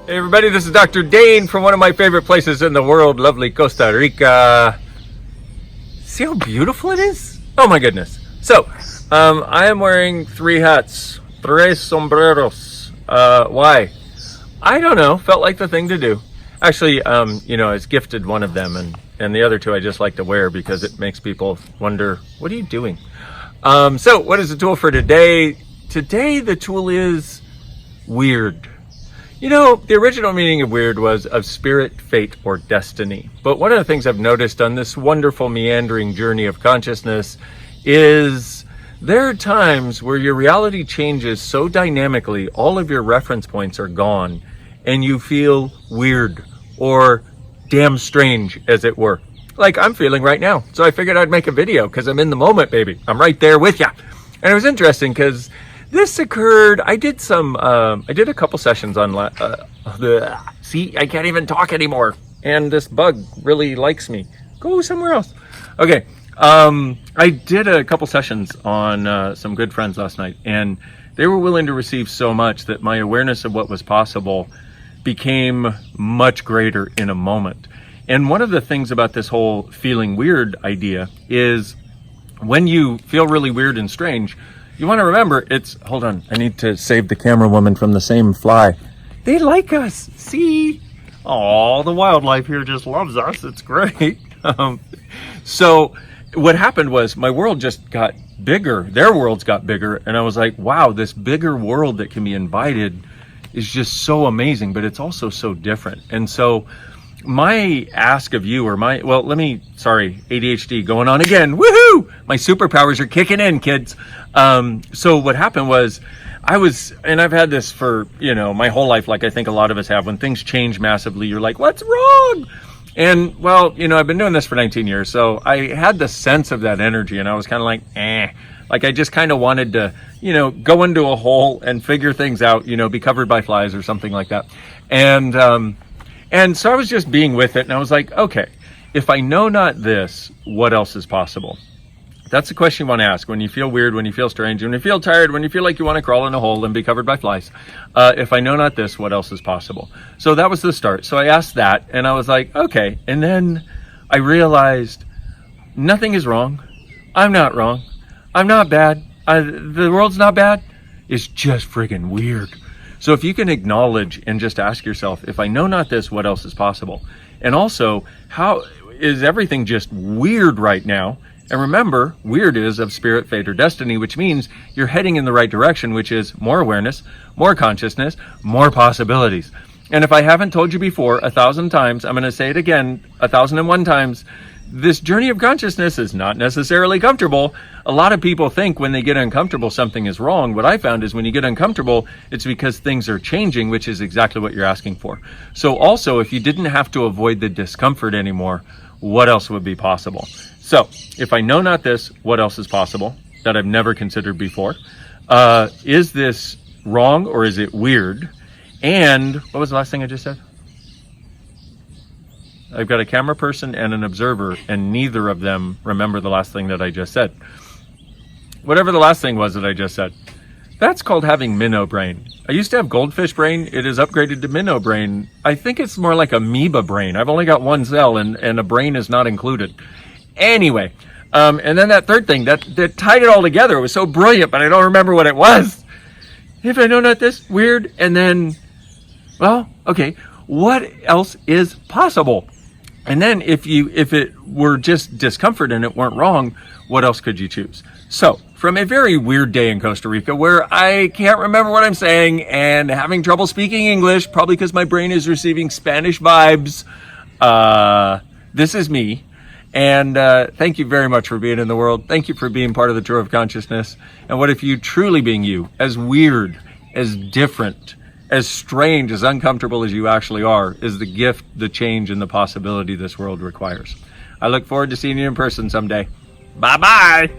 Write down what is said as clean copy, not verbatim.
Hey everybody, this is Dr. Dain from one of my favorite places in the world, lovely Costa Rica. See how beautiful it is? Oh my goodness. So, I am wearing 3 hats, tres sombreros. Why? I don't know, felt like the thing to do. Actually, I was gifted one of them and the other 2 I just like to wear because it makes people wonder, what are you doing? So what is the tool for today? Today the tool is weird. You know, the original meaning of weird was of spirit, fate, or destiny. But one of the things I've noticed on this wonderful meandering journey of consciousness is there are times where your reality changes so dynamically, all of your reference points are gone, and you feel weird or damn strange, as it were. Like I'm feeling right now. So I figured I'd make a video because I'm in the moment, baby. I'm right there with ya. And it was interesting because this occurred, I did a couple sessions on, see, I can't even talk anymore. And this bug really likes me. Go somewhere else. Okay, I did a couple sessions on some good friends last night, and they were willing to receive so much that my awareness of what was possible became much greater in a moment. And one of the things about this whole feeling weird idea is when you feel really weird and strange, you want to remember hold on, I need to save the camera woman from the same fly. They like us, see? Oh, the wildlife here just loves us, it's great. So what happened was my world just got bigger, their worlds got bigger, and I was like, wow, this bigger world that can be invited is just so amazing, but it's also so different. And so my ask of you, or ADHD going on again, woohoo! My superpowers are kicking in, kids. So what happened was, I've had this for, my whole life, like I think a lot of us have. When things change massively, you're like, what's wrong? And well, I've been doing this for 19 years, so I had the sense of that energy, and I was kind of like, like I just kind of wanted to, go into a hole and figure things out, be covered by flies or something like that. And so I was just being with it, and I was like, okay, if I know not this, what else is possible? That's the question you want to ask when you feel weird, when you feel strange, when you feel tired, when you feel like you want to crawl in a hole and be covered by flies. If I know not this, what else is possible? So that was the start. So I asked that, and I was like, okay. And then I realized nothing is wrong. I'm not wrong. I'm not bad. The world's not bad. It's just friggin' weird. So if you can acknowledge and just ask yourself, if I know not this, what else is possible? And also, how is everything just weird right now? And remember, weird is of spirit, fate, or destiny, which means you're heading in the right direction, which is more awareness, more consciousness, more possibilities. And if I haven't told you before 1,000 times, I'm going to say it again 1,001 times. This journey of consciousness is not necessarily comfortable. A lot of people think when they get uncomfortable, something is wrong. What I found is when you get uncomfortable, it's because things are changing, which is exactly what you're asking for. So also, if you didn't have to avoid the discomfort anymore, what else would be possible? So if I know not this, what else is possible that I've never considered before? Is this wrong or is it weird? And what was the last thing I just said? I've got a camera person and an observer, and neither of them remember the last thing that I just said. Whatever the last thing was that I just said, that's called having minnow brain. I used to have goldfish brain. It is upgraded to minnow brain. I think it's more like amoeba brain. I've only got 1 cell, and a brain is not included. Anyway, and then that third thing, that tied it all together. It was so brilliant, but I don't remember what it was. If I know not this, weird, and then, well, okay, what else is possible? And then if it were just discomfort and it weren't wrong, what else could you choose? So from a very weird day in Costa Rica where I can't remember what I'm saying and having trouble speaking English, probably because my brain is receiving Spanish vibes, this is me. And thank you very much for being in the world. Thank you for being part of the tour of consciousness. And what if you truly being you, as weird, as different, as strange, as uncomfortable as you actually are, is the gift, the change, and the possibility this world requires. I look forward to seeing you in person someday. Bye-bye.